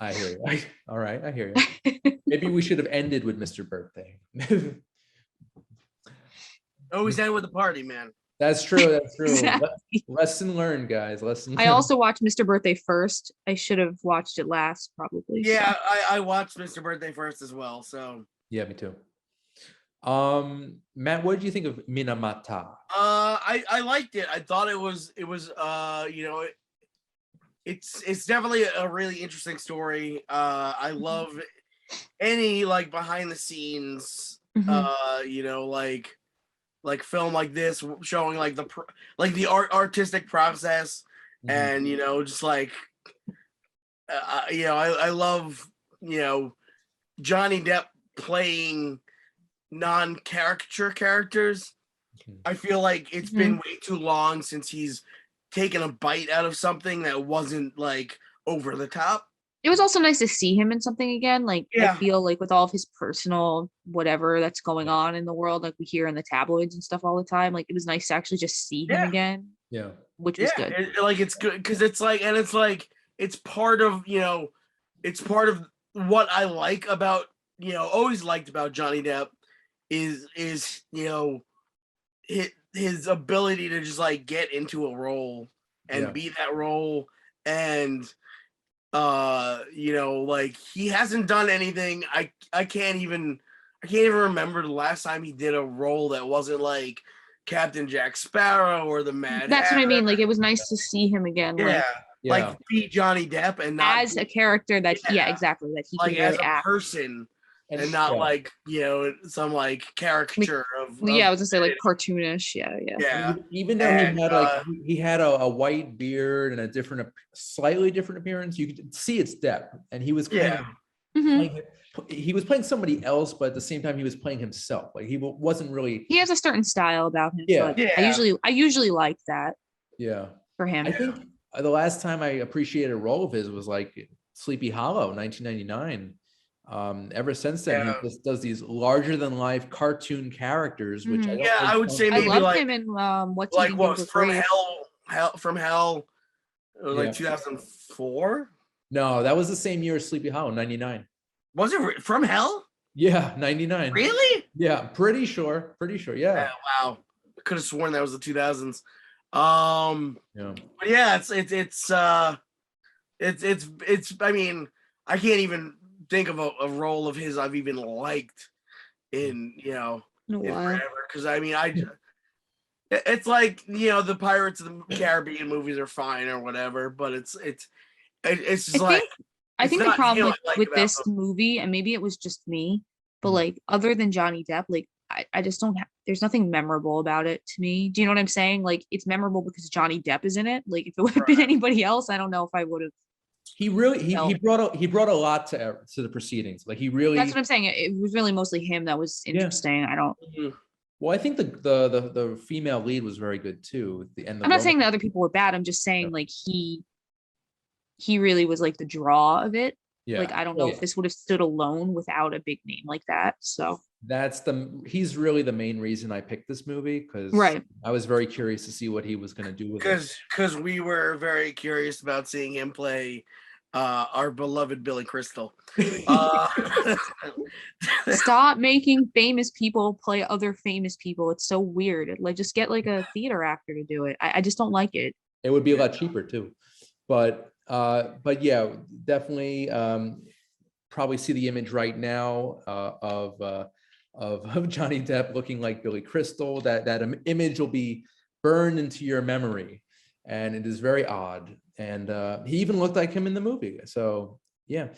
I hear you. All right, I hear you. Maybe we should have ended with Mr. Birthday. Always end with a party, man. That's true. That's true. Exactly. Lesson learned, guys. Lesson learned. I also watched Mr. Birthday first. I should have watched it last, probably. Yeah, So. I watched Mr. Birthday first as well. So Yeah, me too. Matt, what did you think of Minamata? I liked it. I thought it was you know, it's definitely a really interesting story. I love any like behind the scenes you know, like film like this, showing like the artistic process, and you know, just like you know, I love, you know, Johnny Depp playing non-caricature characters. I feel like it's been way too long since he's taken a bite out of something that wasn't like over the top. It was also nice to see him in something again. Like, Yeah. I feel like with all of his personal whatever that's going on in the world, like we hear in the tabloids and stuff all the time, like it was nice to actually just see him again. Yeah. Which was good. Like it's good because it's like, and it's like, it's part of, you know, it's part of what I like about, you know, always liked about Johnny Depp is you know, his ability to just like get into a role and be that role. And you know, like he hasn't done anything. I can't even remember the last time he did a role that wasn't like Captain Jack Sparrow or the Mad That's Hatter. what I mean. Like it was nice to see him again. Yeah. Like, Like be Johnny Depp and not as a character that exactly, that he like can as really a act. person and not like, you know, some like caricature of yeah, I was gonna say like cartoonish. Yeah. Even though he had like he had a white beard and a different, slightly different appearance, you could see its depth, and he was playing, he was playing somebody else, but at the same time he was playing himself. Like he wasn't really. He has a certain style about him. Yeah. But I usually like that. Yeah. For him. I think the last time I appreciated a role of his was like Sleepy Hollow, 1999. Ever since then, he just does these larger than life cartoon characters, which I would say maybe I loved like him in What's like Eating what Gilbert from Grape. from hell like 2004. Oh, that was the same year as Sleepy Hollow, 99. Was it From Hell? Yeah, 99. Really? Yeah, pretty sure. Yeah. Wow, I could have sworn that was the 2000s. Yeah. But yeah, it's I mean, I can't even think of a role of his I've even liked in, you know, in forever. Because I mean, it's like, you know, the Pirates of the Caribbean movies are fine or whatever, but it's just I think the problem with this movie, and maybe it was just me, but like other than Johnny Depp, like I just don't have, there's nothing memorable about it to me. Do you know what I'm saying? Like it's memorable because Johnny Depp is in it. Like if it would have been anybody else, I don't know if I would have. He really he brought a lot to the proceedings. Like he really. That's what I'm saying. It was really mostly him that was interesting. I don't. Well, I think the female lead was very good too. I'm not saying that other people were bad. I'm just saying like he really was like the draw of it. Yeah. Like I don't know if this would have stood alone without a big name like that. So he's really the main reason I picked this movie, because I was very curious to see what he was going to do with it. Because we were very curious about seeing him play our beloved Billy Crystal. Stop making famous people play other famous people. It's so weird. Like just get like a theater actor to do it. I just don't like it. It would be a lot cheaper too. But yeah, definitely probably see the image right now of Johnny Depp looking like Billy Crystal. That image will be burned into your memory, and it is very odd. And he even looked like him in the movie. So yeah.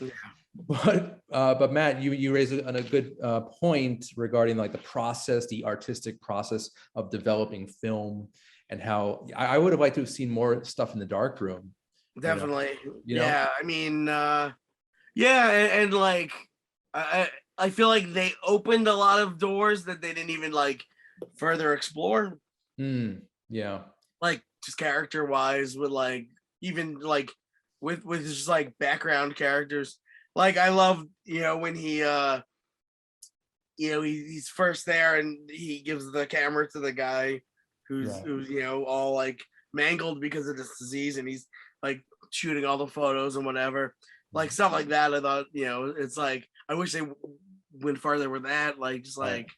But Matt, you raised a good point regarding like the process, the artistic process of developing film, and how I would have liked to have seen more stuff in the darkroom. Definitely. You know? Yeah. I mean, yeah, and like I feel like they opened a lot of doors that they didn't even like further explore. Yeah. Like just character wise, with like even like with just like background characters. Like I love, when he he's first there and he gives the camera to the guy who's all like mangled because of this disease, and he's like shooting all the photos and whatever, like stuff like that. I thought, it's like I wish they went farther with that, like just like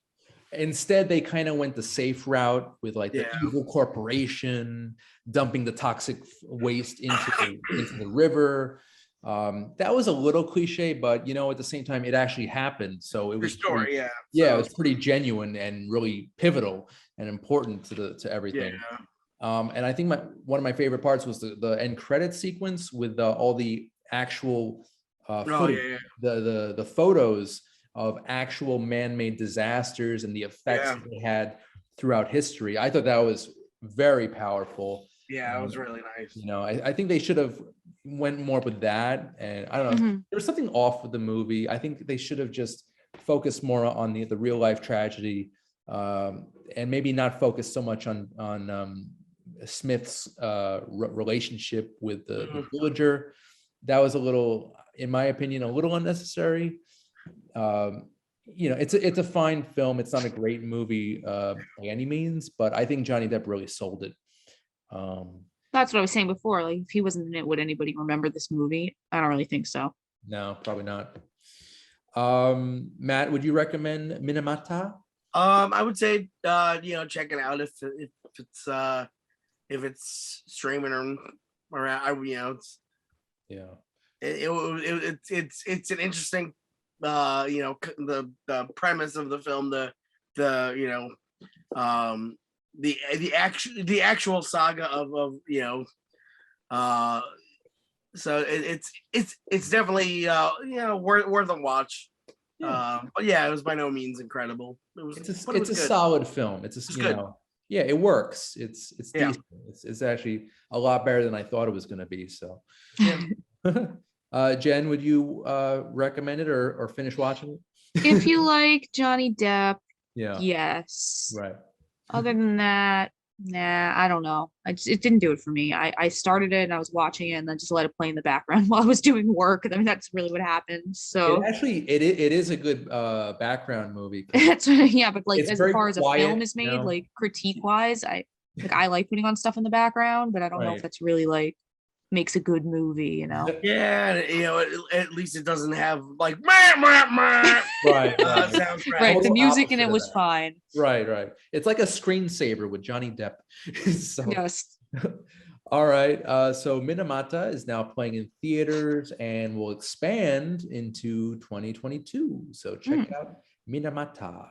instead they kind of went the safe route with like the Yeah. evil corporation dumping the toxic waste into the river. That was a little cliche, but at the same time it actually happened, so it the was story. Yeah. yeah, So, it was pretty genuine and really pivotal and important to everything. yeah. And I think one of my favorite parts was the end credit sequence with all the actual footage, yeah. the photos of actual man-made disasters and the effects Yeah. that they had throughout history. I thought that was very powerful. Yeah, it was really nice. I think they should have went more with that. And I don't know, there was something off with the movie. I think they should have just focused more on the real life tragedy, and maybe not focus so much on Smith's relationship with the villager. That was a little, in my opinion, a little unnecessary. It's a fine film. It's not a great movie by any means, but I think Johnny Depp really sold it. That's what I was saying before. Like, if he wasn't in it, would anybody remember this movie? I don't really think so. No, probably not. Matt, would you recommend Minamata? I would say check it out if it's streaming or it's it's an interesting the premise of the film, the actual saga of so it's definitely worth a watch. But yeah, it was by no means incredible. It's a solid film. It's good. Yeah, it works. It's Yeah. decent. It's actually a lot better than I thought it was going to be. So, Jen, would you recommend it or finish watching it? If you like Johnny Depp, Yeah. yes. Right. Other than that, nah, I don't know. It didn't do it for me. I started it and I was watching it and then just let it play in the background while I was doing work. I mean, that's really what happened. So It is a good background movie. that's yeah, but like It's as very far as quiet, a film is made, like critique wise, I like putting on stuff in the background, but I don't know if Right. that's really like makes a good movie, Yeah, at least it doesn't have like right. Soundtrack. Right, the Total music in opposite it of was that. fine. Right. It's like a screensaver with Johnny Depp. So, Yes. all right. So Minamata is now playing in theaters and will expand into 2022. So check out Minamata.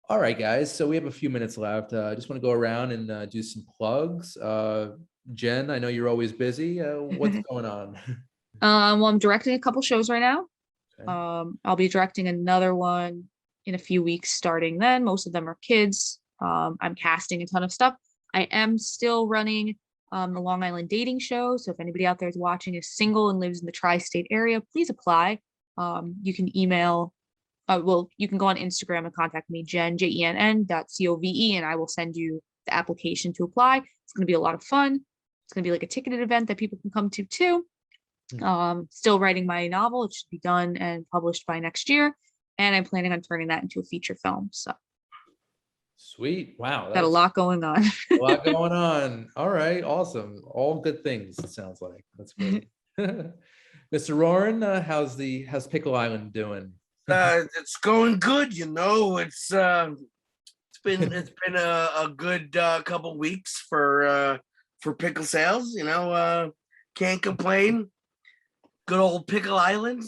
All right, guys. So we have a few minutes left. I just want to go around and do some plugs. Jen, I know you're always busy. What's going on? Well, I'm directing a couple shows right now. Okay. I'll be directing another one in a few weeks starting then. Most of them are kids. I'm casting a ton of stuff. I am still running the Long Island dating show. So if anybody out there is watching is single and lives in the tri-state area, please apply. You can email, you can go on Instagram and contact me, JENN.COVE, and I will send you the application to apply. It's going to be a lot of fun. It's going to be like a ticketed event that people can come to too. Still writing my novel. It should be done and published by next year. And I'm planning on turning that into a feature film. So Sweet. Wow. got a lot going on. A lot going on. All right. Awesome. All good things, it sounds like. That's great. Mr. Roran, how's Pickle Island doing? It's going good, It's been a good couple weeks for pickle sales, can't complain. Good old Pickle Island,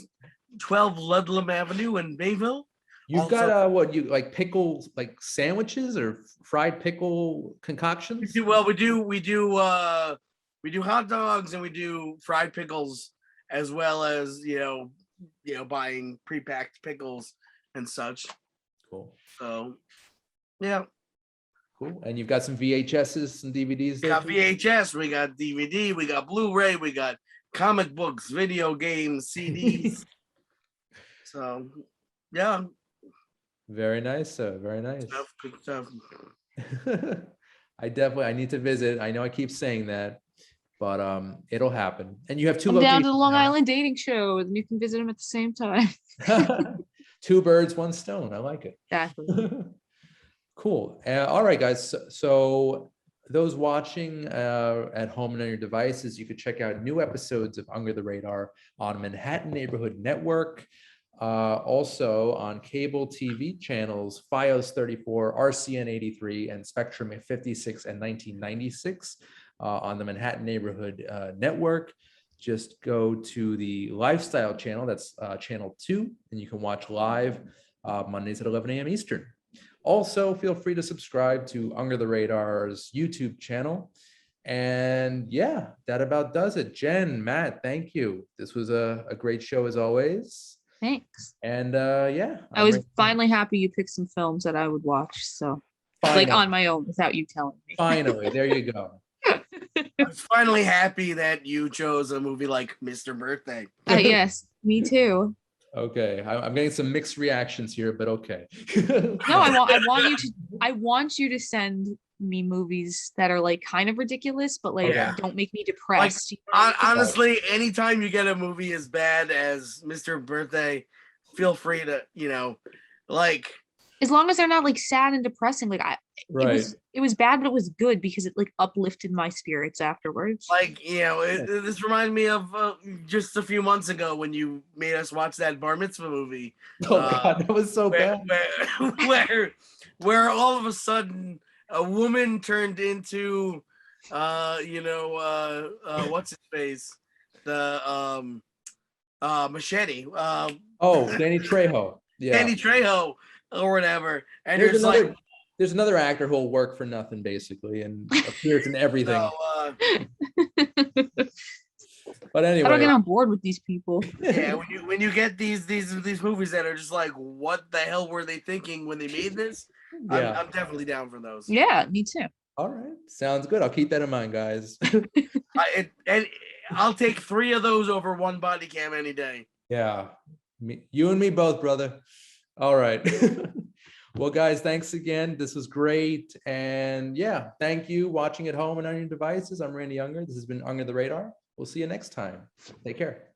12 Ludlam Avenue in Bayville. You've Also, got what you like pickle like sandwiches or fried pickle concoctions? we do hot dogs and we do fried pickles, as well as buying pre-packed pickles and such. Cool. So yeah. Cool. And you've got some VHSs and DVDs We there? got too? VHS, we got DVD, we got Blu-ray, we got comic books, video games, CDs. So, yeah, Very nice, sir. Very nice. good stuff. I need to visit. I know I keep saying that, but it'll happen. And you have two Come down to the locations Long now. Island dating show, and you can visit them at the same time. Two birds, one stone. I like it. Exactly. Cool. All right, guys. So those watching at home and on your devices, you could check out new episodes of Under the Radar on Manhattan Neighborhood Network. Also on cable TV channels, FiOS 34, RCN 83, and Spectrum 56 and 1996 on the Manhattan Neighborhood Network. Just go to the Lifestyle channel, that's channel 2, and you can watch live Mondays at 11 a.m. Eastern. Also, feel free to subscribe to Under the Radar's YouTube channel. And yeah, that about does it. Jen, Matt, thank you. This was a great show as always. Thanks. And yeah. I was finally happy you picked some films that I would watch. So, finally, like on my own without you telling me. Finally, there you go. I was finally happy that you chose a movie like Mr. Birthday. Yes, me too. Okay, I'm getting some mixed reactions here, but okay. No, I want you to send me movies that are like kind of ridiculous, but like Yeah. don't make me depressed. Honestly, anytime you get a movie as bad as Mr. Birthday, feel free to, like, as long as they're not like sad and depressing, like Right. it was bad, but it was good because it like uplifted my spirits afterwards. like this reminded me of just a few months ago when you made us watch that bar mitzvah movie. Oh God, that was so where, bad. where all of a sudden a woman turned into what's his face, the Machete, Oh, Danny Trejo. Yeah. Danny Trejo or whatever, and There's you're just another, there's another actor who'll work for nothing basically and appears in everything. But anyway, I don't get on board with these people. yeah, when you get these movies that are just like, what the hell were they thinking when they made this? Yeah. I'm definitely down for those. Yeah, me too. All right, sounds good. I'll keep that in mind, guys. And I'll take 3 of those over one body cam any day. Yeah, you and me both, brother. All right. Well, guys, thanks again. This was great. And yeah, thank you watching at home and on your devices. I'm Randy Unger. This has been Under the Radar. We'll see you next time. Take care.